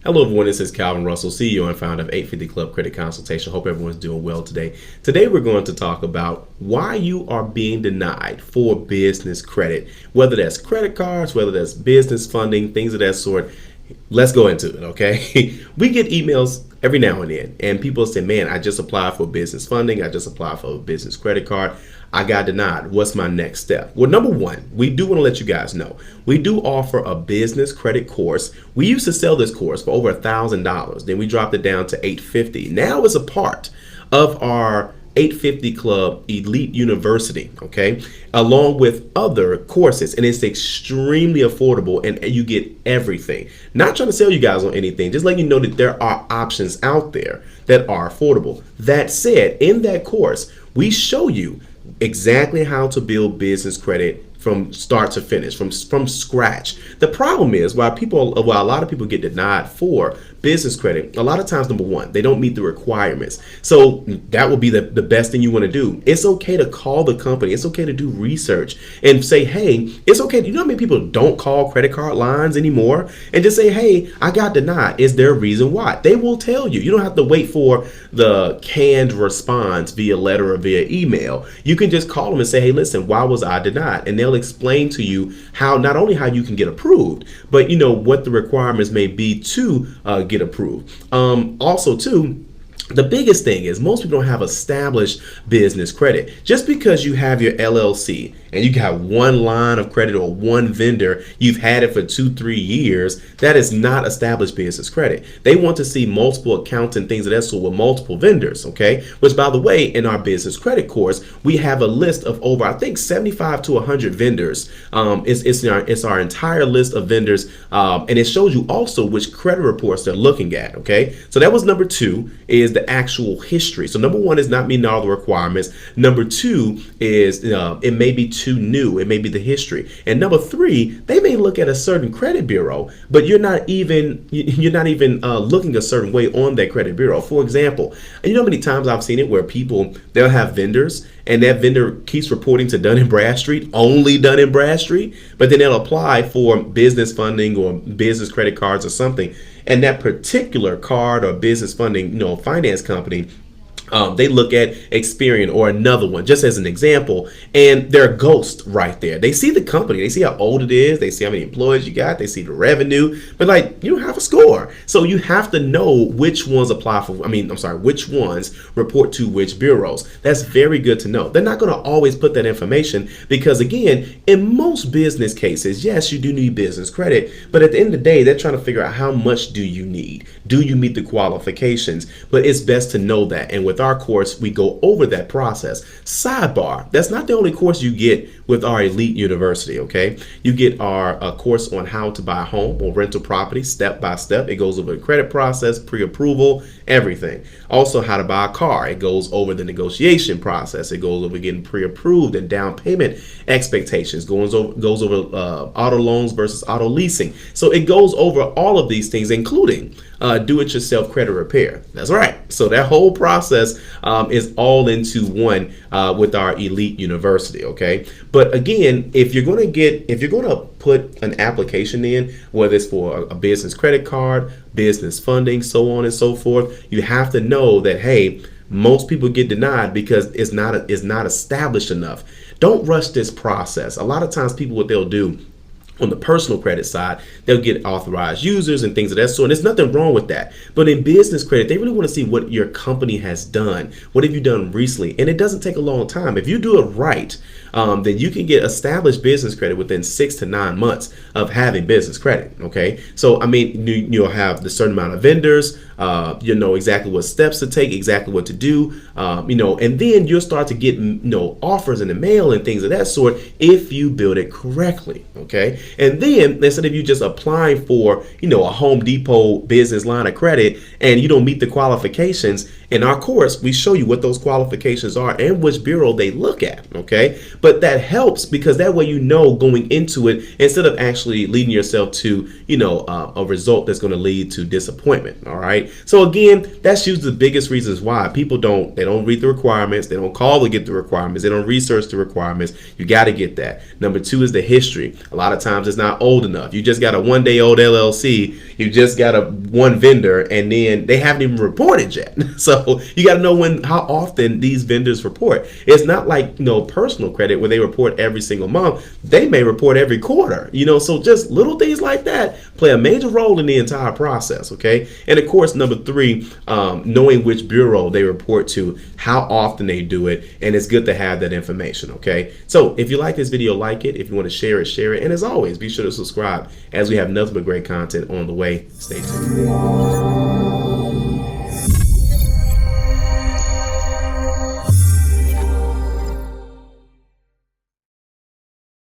Hello, everyone. This is Calvin Russell, CEO and founder of 850 Club Credit Consultation. Hope everyone's doing well today. Today, we're going to talk about why you are being denied for business credit, whether that's credit cards, whether that's business funding, things of that sort. Let's go into it, okay? We get emails every now and then, and people say, man, I just applied for business funding. I just applied for a business credit card. I got denied. What's my next step? Well, number one, we do want to let you guys know, we do offer a business credit course. We used to sell this course for over $1,000. Then we dropped it down to $850. Now it's a part of our 850 Club Elite University, okay, along with other courses, and it's extremely affordable, and you get everything. Not trying to sell you guys on anything, just letting you know that there are options out there that are affordable. That said, in that course, we show you exactly how to build business credit from start to finish, from scratch. The problem is, while a lot of people get denied for business credit, a lot of times, number one, they don't meet the requirements. So that would be the best thing you want to do. It's okay to call the company. It's okay to do research and say, hey, it's okay. You know how many people don't call credit card lines anymore and just say, hey, I got denied. Is there a reason why? They will tell you. You don't have to wait for the canned response via letter or via email. You can just call them and say, hey, listen, why was I denied? And they'll explain to you how, not only how you can get approved, but what the requirements may be to get approved. Also, too, the biggest thing is most people don't have established business credit. Just because you have your LLC and you got one line of credit or one vendor, you've had it for 2-3 years, that is not established business credit. They want to see multiple accounts and things of that sort with multiple vendors, okay? Which, by the way, in our business credit course, we have a list of over, I think, 75 to 100 vendors. It's our entire list of vendors, and it shows you also which credit reports they're looking at, okay? So that was number two, is the actual history. So number one is not meeting all the requirements. Number two is it may be too new. It may be the history. And number three, they may look at a certain credit bureau, but you're not even looking a certain way on that credit bureau. For example, you know how many times I've seen it where they'll have vendors and that vendor keeps reporting to Dun & Bradstreet, only Dun & Bradstreet, but then they'll apply for business funding or business credit cards or something. And that particular card or business funding, finance company, they look at Experian or another one, just as an example, and they're a ghost right there. They see the company, they see how old it is, they see how many employees you got, they see the revenue, but you don't have a score. So you have to know which ones which ones report to which bureaus. That's very good to know. They're not going to always put that information because, again, in most business cases, yes, you do need business credit, but at the end of the day, they're trying to figure out how much do you need? Do you meet the qualifications? But it's best to know that. And with our course, we go over that process. Sidebar, that's not the only course you get with our Elite University, okay? You get our course on how to buy a home or rental property step by step. It goes over the credit process, pre-approval, everything. Also, how to buy a car. It goes over the negotiation process. It goes over getting pre-approved and down payment expectations. Goes over auto loans versus auto leasing. So it goes over all of these things, including do-it-yourself credit repair. That's right. So that whole process is all into one with our Elite University. Okay, but again, if you're going to put an application in, whether it's for a business credit card, business funding, so on and so forth, you have to know that, hey, most people get denied because it's not established enough. Don't rush this process. A lot of times, people, what they'll do on the personal credit side, they'll get authorized users and things of that sort. And there's nothing wrong with that. But in business credit, they really want to see what your company has done. What have you done recently? And it doesn't take a long time. If you do it right, then you can get established business credit within 6 to 9 months of having business credit. Okay, so you'll have the certain amount of vendors. You know exactly what steps to take, exactly what to do. And then you'll start to get offers in the mail and things of that sort if you build it correctly. Okay, and then instead of you just applying for a Home Depot business line of credit and you don't meet the qualifications, in our course we show you what those qualifications are and which bureau they look at. Okay, But that helps because that way you know going into it, instead of actually leading yourself to, a result that's going to lead to disappointment. All right. So again, that's usually the biggest reasons why people don't read the requirements. They don't call to get the requirements. They don't research the requirements. You got to get that. Number two is the history. A lot of times it's not old enough. You just got a 1 day old LLC. You just got a one vendor, and then they haven't even reported yet. So you got to know how often these vendors report. It's not like personal credit where they report every single month. They may report every quarter. So just little things like that play a major role in the entire process. Okay, and of course, number three, knowing which bureau they report to, how often they do it, and it's good to have that information. Okay, so if you like this video, like it. If you want to share it, and as always, be sure to subscribe as we have nothing but great content on the way. Stay tuned.